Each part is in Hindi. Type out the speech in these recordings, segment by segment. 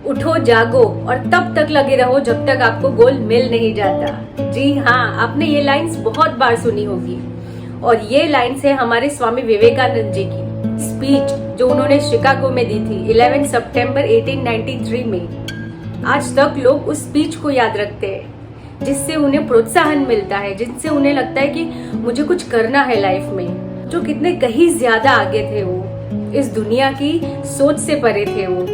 उठो जागो और तब तक लगे रहो जब तक आपको गोल मिल नहीं जाता। जी हाँ, आपने ये लाइन्स बहुत बार सुनी होगी और ये लाइन्स है हमारे स्वामी विवेकानंद जी की स्पीच जो उन्होंने शिकागो में दी थी 11 सितंबर 1893 में। आज तक लोग उस स्पीच को याद रखते हैं जिससे उन्हें प्रोत्साहन मिलता है, जिनसे उन्हें लगता है कि मुझे कुछ करना है लाइफ में। जो कितने कहीं ज्यादा आगे थे वो, इस दुनिया की सोच से परे थे वो,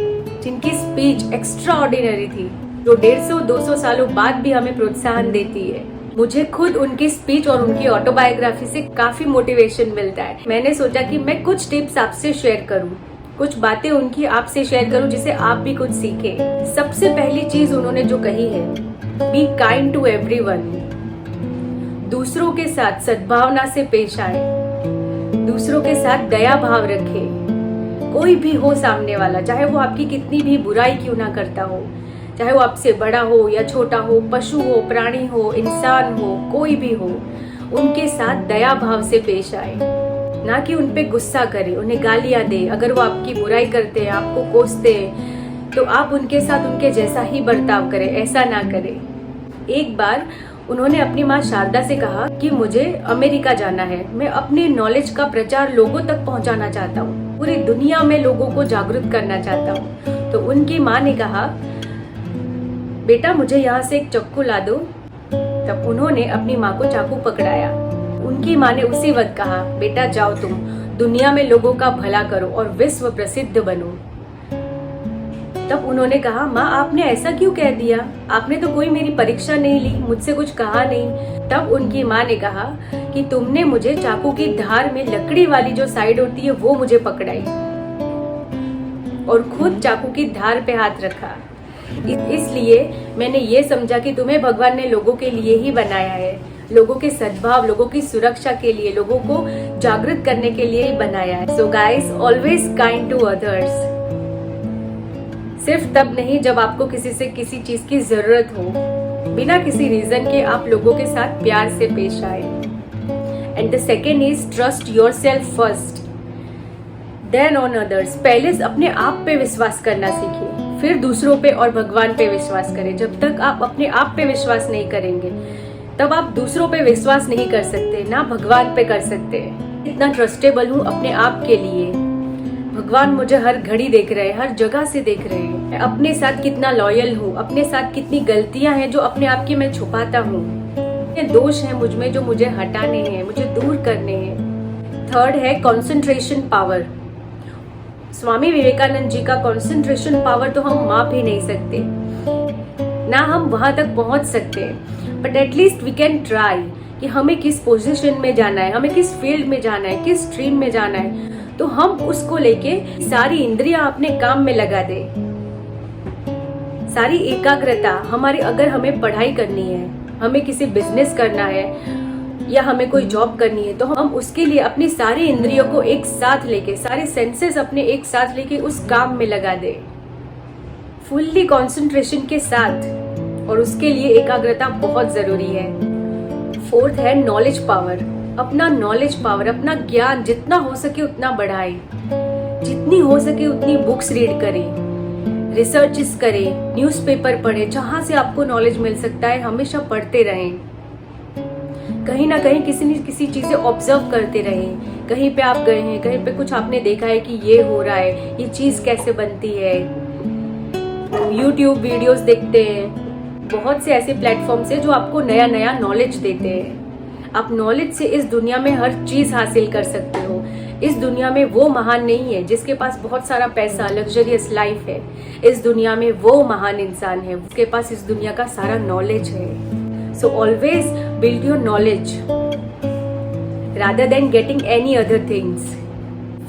जिनकी स्पीच एक्स्ट्रा ऑर्डिनरी थी, जो 150-200 सालों बाद भी हमें प्रोत्साहन देती है। मुझे खुद उनकी स्पीच और उनकी ऑटोबायोग्राफी से काफी मोटिवेशन मिलता है। मैंने सोचा कि मैं कुछ टिप्स आपसे शेयर करूं, कुछ बातें उनकी आपसे शेयर करूं जिससे आप भी कुछ सीखें। सबसे पहली चीज उन्होंने जो कही है, बी काइंड टू एवरीवन। दूसरों के साथ सद्भावना से पेश आए, दूसरों के साथ दया भाव रखें। कोई भी हो सामने वाला, चाहे वो आपकी कितनी भी बुराई क्यों ना करता हो, चाहे वो आपसे बड़ा हो या छोटा हो, पशु हो, प्राणी हो, इंसान हो, कोई भी हो, उनके साथ दया भाव से पेश आए। ना कि उन पे गुस्सा करे, उन्हें गालियां दे। अगर वो आपकी बुराई करते हैं, आपको कोसते हैं, तो आप उनके साथ उनके जैसा ही बर्ताव करें, ऐसा ना करें। एक बार उन्होंने अपनी माँ शारदा से कहा कि मुझे अमेरिका जाना है, मैं अपने नॉलेज का प्रचार लोगों तक पहुंचाना चाहता हूँ, पूरी दुनिया में लोगों को जागरूक करना चाहता हूँ। तो उनकी माँ ने कहा, बेटा मुझे यहाँ से एक चाकू ला दो। तब उन्होंने अपनी माँ को चाकू पकड़ाया। उनकी माँ ने उसी वक्त कहा, बेटा जाओ, तुम दुनिया में लोगों का भला करो और विश्व प्रसिद्ध बनो। तब उन्होंने कहा, माँ आपने ऐसा क्यों कह दिया, आपने तो कोई मेरी परीक्षा नहीं ली, मुझसे कुछ कहा नहीं। तब उनकी माँ ने कहा कि तुमने मुझे चाकू की धार में लकड़ी वाली जो साइड होती है वो मुझे पकड़ाई और खुद चाकू की धार पे हाथ रखा। इसलिए मैंने ये समझा कि तुम्हें भगवान ने लोगों के लिए ही बनाया है, लोगों के सद्भाव, लोगों की सुरक्षा के लिए, लोगों को जागृत करने के लिए ही बनाया है। So guys, always kind to others. सिर्फ तब नहीं जब आपको किसी से किसी चीज की जरूरत हो, बिना किसी रीजन के आप लोगों के साथ प्यार से पेश आए। And the second is trust yourself first then on others. पहले अपने आप पे विश्वास करना सीखिए, फिर दूसरों पे और भगवान पे विश्वास करें। जब तक आप अपने आप पे विश्वास नहीं करेंगे, तब आप दूसरों पे विश्वास नहीं कर सकते, ना भगवान पे कर सकते। इतना ट्रस्टेबल हूँ अपने आप के लिए, भगवान मुझे हर घड़ी देख रहे हैं, हर जगह से देख रहे हैं। मैं अपने साथ कितना लॉयल हूँ, अपने साथ कितनी गलतियां हैं जो अपने आप की मैं छुपाता हूँ, कितने दोष हैं मुझ में जो मुझे हटाने हैं, मुझे दूर करने हैं। थर्ड है कंसंट्रेशन पावर। स्वामी विवेकानंद जी का कंसंट्रेशन पावर तो हम माप ही नहीं सकते, ना हम वहां तक पहुंच सकते, but at least we can try कि हमें किस पोजीशन में जाना है, हमें किस फील्ड में जाना है, किस स्ट्रीम में जाना है, तो हम उसको लेके सारी इंद्रियां अपने काम में लगा दे, सारी एकाग्रता हमारी। अगर हमें पढ़ाई करनी है, हमें किसी बिजनेस करना है या हमें कोई जॉब करनी है, तो हम उसके लिए अपनी सारी इंद्रियों को एक साथ लेके, सारे सेंसेस अपने एक साथ लेके उस काम में लगा दे, फुल्ली कंसंट्रेशन के साथ। और उसके लिए एकाग्रता बहुत जरूरी है। फोर्थ है नॉलेज पावर। अपना नॉलेज पावर, अपना ज्ञान जितना हो सके उतना बढ़ाए, जितनी हो सके उतनी बुक्स रीड करें, रिसर्चेस करें, न्यूज़पेपर पढ़ें, जहां से आपको नॉलेज मिल सकता है हमेशा पढ़ते रहें। कहीं ना कहीं किसी न किसी चीजें ऑब्जर्व करते रहें। कहीं पे आप गए हैं, कहीं पे कुछ आपने देखा है कि ये हो रहा है, ये चीज कैसे बनती है। यूट्यूब वीडियोस देखते हैं, बहुत से ऐसे प्लेटफॉर्म से जो आपको नया नया नॉलेज देते हैं। आप नॉलेज से इस दुनिया में हर चीज हासिल कर सकते हो। इस दुनिया में वो महान नहीं है जिसके पास बहुत सारा पैसा, लग्जरियस लाइफ है। इस दुनिया में वो महान इंसान है उसके पास इस दुनिया का सारा नॉलेज है। So always build your knowledge rather than getting any other things.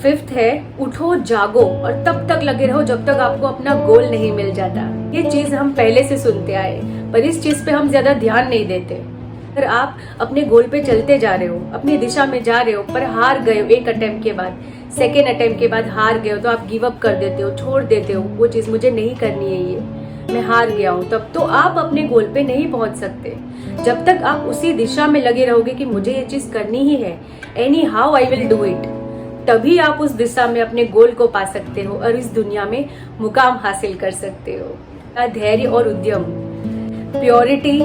Fifth है उठो जागो और तब तक लगे रहो जब तक आपको अपना गोल नहीं मिल जाता। ये चीज हम पहले से सुनते आए, पर इस चीज पे हम ज्यादा ध्यान नहीं देते। अगर आप अपने गोल पे चलते जा रहे हो, अपनी दिशा में जा रहे हो, पर हार गए हो एक अटेम्प्ट के बाद, सेकेंड अटेम्प्ट के बाद हार गए हो, तो आप गिव अप कर देते हो, छोड़ देते हो, वो चीज मुझे नहीं करनी है, ये मैं हार गया हूँ, तब तो आप अपने गोल पे नहीं पहुंच सकते। जब तक आप उसी दिशा में लगे रहोगे कि मुझे ये चीज करनी ही है, any how I will do it, तभी आप उस दिशा में अपने गोल को पा सकते हो और इस दुनिया में मुकाम हासिल कर सकते हो। धैर्य और उद्यम, purity,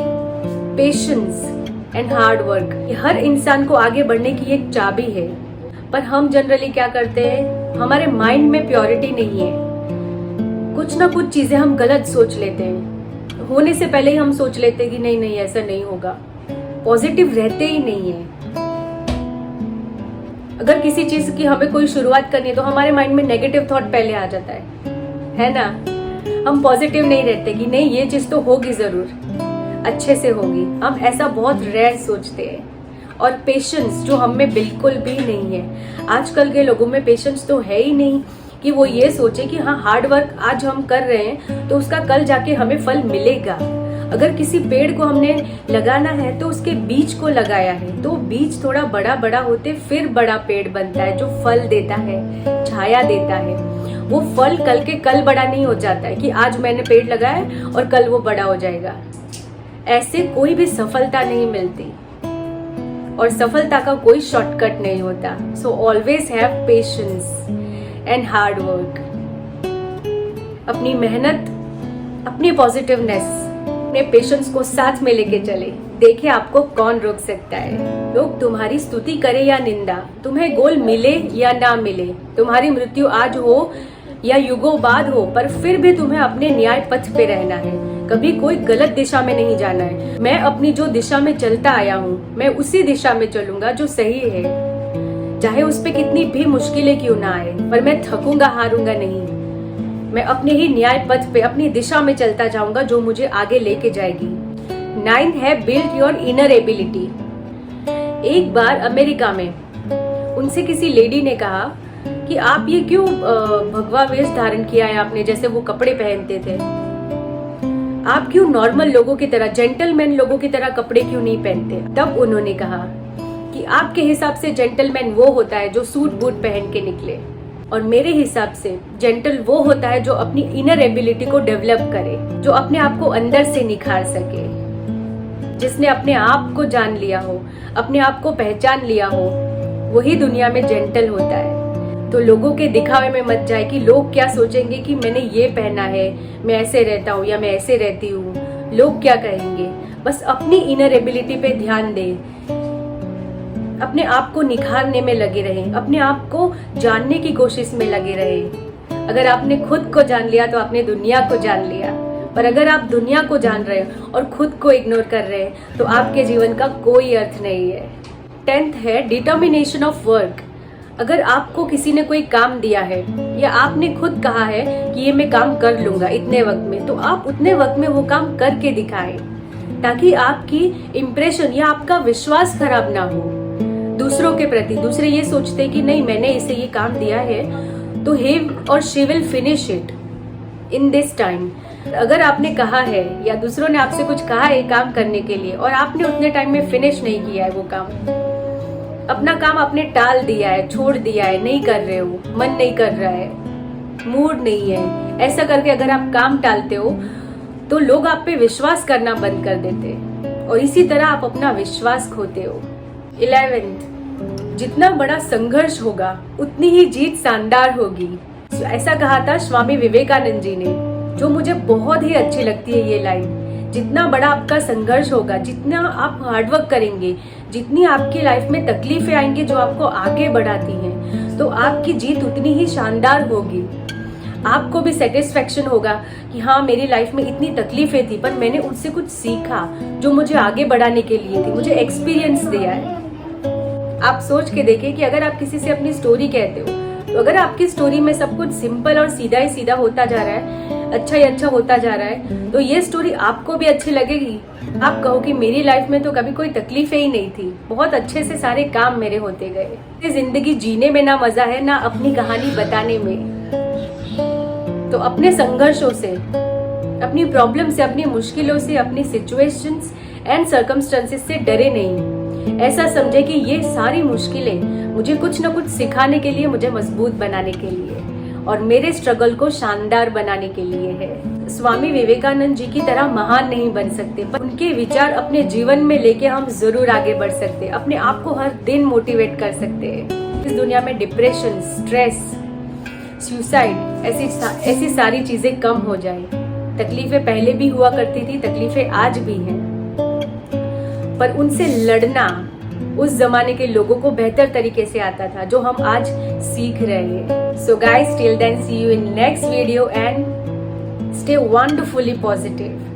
patience and hard work, ये हर इंसान को आगे बढ़ने की एक चाबी है। पर हम जनरली क्या करते हैं, हमारे माइंड में प्योरिटी नहीं है, कुछ ना कुछ चीजें हम गलत सोच लेते हैं, होने से पहले ही हम सोच लेते हैं कि नहीं नहीं ऐसा नहीं होगा, पॉजिटिव रहते ही नहीं है। अगर किसी चीज की हमें कोई शुरुआत करनी है तो हमारे माइंड में नेगेटिव थॉट पहले आ जाता है ना। हम पॉजिटिव नहीं रहते कि नहीं ये चीज तो होगी, जरूर अच्छे से होगी। हम ऐसा बहुत रेयर सोचते हैं। और पेशेंस जो हम में बिल्कुल भी नहीं है। आजकल के लोगों में पेशेंस तो है ही नहीं कि वो ये सोचे कि हाँ हार्ड वर्क आज हम कर रहे हैं तो उसका कल जाके हमें फल मिलेगा। अगर किसी पेड़ को हमने लगाना है तो उसके बीज को लगाया है, तो बीज थोड़ा बड़ा बड़ा होते फिर बड़ा पेड़ बनता है जो फल देता है, छाया देता है। वो फल कल के कल बड़ा नहीं हो जाता है कि आज मैंने पेड़ लगाया और कल वो बड़ा हो जाएगा। ऐसे कोई भी सफलता नहीं मिलती और सफलता का कोई शॉर्टकट नहीं होता। So always have patience and hard work. अपनी मेहनत, अपनी पॉजिटिवनेस, अपने पेशेंस को साथ में लेके चले। देखिए आपको कौन रोक सकता है। लोग तुम्हारी स्तुति करे या निंदा, तुम्हें गोल मिले या ना मिले, तुम्हारी मृत्यु आज हो या युगों बाद हो, पर फिर भी तुम्हें अपने न्याय पथ पे रहना है। कभी कोई गलत दिशा में नहीं जाना है। मैं अपनी जो दिशा में चलता आया हूँ, मैं उसी दिशा में चलूंगा जो सही है, चाहे उस पे कितनी भी मुश्किलें क्यों ना आए, पर मैं थकूंगा, हारूंगा नहीं। मैं अपने ही न्याय पथ पे अपनी दिशा में चलता जाऊंगा जो मुझे आगे लेके जाएगी। 9 है बिल्ड योर इनर एबिलिटी। एक बार अमेरिका में उनसे किसी लेडी ने कहा कि आप ये क्यों भगवा वेश धारण किया है आपने, जैसे वो कपड़े पहनते थे, आप क्यों नॉर्मल लोगों की तरह, जेंटलमैन लोगों की तरह कपड़े क्यों नहीं पहनते। तब उन्होंने कहा कि आपके हिसाब से जेंटलमैन वो होता है जो सूट बूट पहन के निकले, और मेरे हिसाब से जेंटल वो होता है जो अपनी इनर एबिलिटी को डेवलप करे, जो अपने आप को अंदर से निखार सके, जिसने अपने आप को जान लिया हो, अपने आप को पहचान लिया हो, वही दुनिया में जेंटल होता है। तो लोगों के दिखावे में मत जाए कि लोग क्या सोचेंगे कि मैंने ये पहना है, मैं ऐसे रहता हूँ या मैं ऐसे रहती हूँ, लोग क्या कहेंगे। बस अपनी इनर एबिलिटी पे ध्यान दे, अपने आप को निखारने में लगे रहे, अपने आप को जानने की कोशिश में लगे रहे। अगर आपने खुद को जान लिया तो आपने दुनिया को जान लिया, पर अगर आप दुनिया को जान रहे हो और खुद को इग्नोर कर रहे हैं तो आपके जीवन का कोई अर्थ नहीं है। 10th है डिटर्मिनेशन ऑफ वर्क। अगर आपको किसी ने कोई काम दिया है या आपने खुद कहा है कि ये मैं काम कर लूंगा इतने वक्त में, तो आप उतने वक्त में वो काम करके दिखाएं, ताकि आपकी इम्प्रेशन या आपका विश्वास खराब ना हो दूसरों के प्रति। दूसरे ये सोचते कि नहीं मैंने इसे ये काम दिया है तो he और she will finish it in this time। अगर आपने कहा है या दूसरों ने आपसे कुछ कहा है काम करने के लिए और आपने उतने टाइम में फिनिश नहीं किया है वो काम, अपना काम आपने टाल दिया है, छोड़ दिया है, नहीं कर रहे हो, मन नहीं कर रहा है, मूड नहीं है, ऐसा करके अगर आप काम टालते हो तो लोग आप पे विश्वास करना बंद कर देते हैं और इसी तरह आप अपना विश्वास खोते हो। 11th, जितना बड़ा संघर्ष होगा उतनी ही जीत शानदार होगी। ऐसा कहा था स्वामी विवेकानंद जी ने, जो मुझे बहुत ही अच्छी लगती है ये लाइन। जितना बड़ा आपका संघर्ष होगा, जितना आप हार्डवर्क करेंगे, जितनी आपकी लाइफ में तकलीफें आएंगी जो आपको आगे बढ़ाती हैं, तो आपकी जीत उतनी ही शानदार होगी। आपको भी सेटिस्फेक्शन होगा कि हाँ मेरी लाइफ में इतनी तकलीफें थी पर मैंने उससे कुछ सीखा जो मुझे आगे बढ़ाने के लिए थी, मुझे एक्सपीरियंस दिया है। आप सोच के देखिए कि अगर आप किसी से अपनी स्टोरी कहते हो तो अगर आपकी स्टोरी में सब कुछ सिंपल और सीधा ही सीधा होता जा रहा है, अच्छा ही अच्छा होता जा रहा है, तो ये स्टोरी आपको भी अच्छी लगेगी। आप कहो कि मेरी लाइफ में तो कभी कोई तकलीफें ही नहीं थी, बहुत अच्छे से सारे काम मेरे होते गए। जिंदगी जीने में ना मजा है ना अपनी कहानी बताने में। तो अपने संघर्षों से, अपनी प्रॉब्लम से, अपनी मुश्किलों से, अपनी सिचुएशंस एंड सर्कमस्टेंसेस से डरे नहीं। ऐसा समझे कि ये सारी मुश्किलें मुझे कुछ ना कुछ सिखाने के लिए, मुझे मजबूत बनाने के लिए, और मेरे स्ट्रगल को शानदार बनाने के लिए है। स्वामी विवेकानंद जी की तरह महान नहीं बन सकते, पर उनके विचार अपने जीवन में लेके हम जरूर आगे बढ़ सकते हैं, अपने आप को हर दिन मोटिवेट कर सकते हैं। इस दुनिया में डिप्रेशन, स्ट्रेस, सुसाइड ऐसी सारी चीजें कम हो जाए। तकलीफें पहले भी हुआ करती थी, तकलीफें आज भी हैं, पर उनसे लड़ना उस जमाने के लोगों को बेहतर तरीके से आता था, जो हम आज सीख रहे हैं। So guys, till then see you in next video and stay wonderfully positive.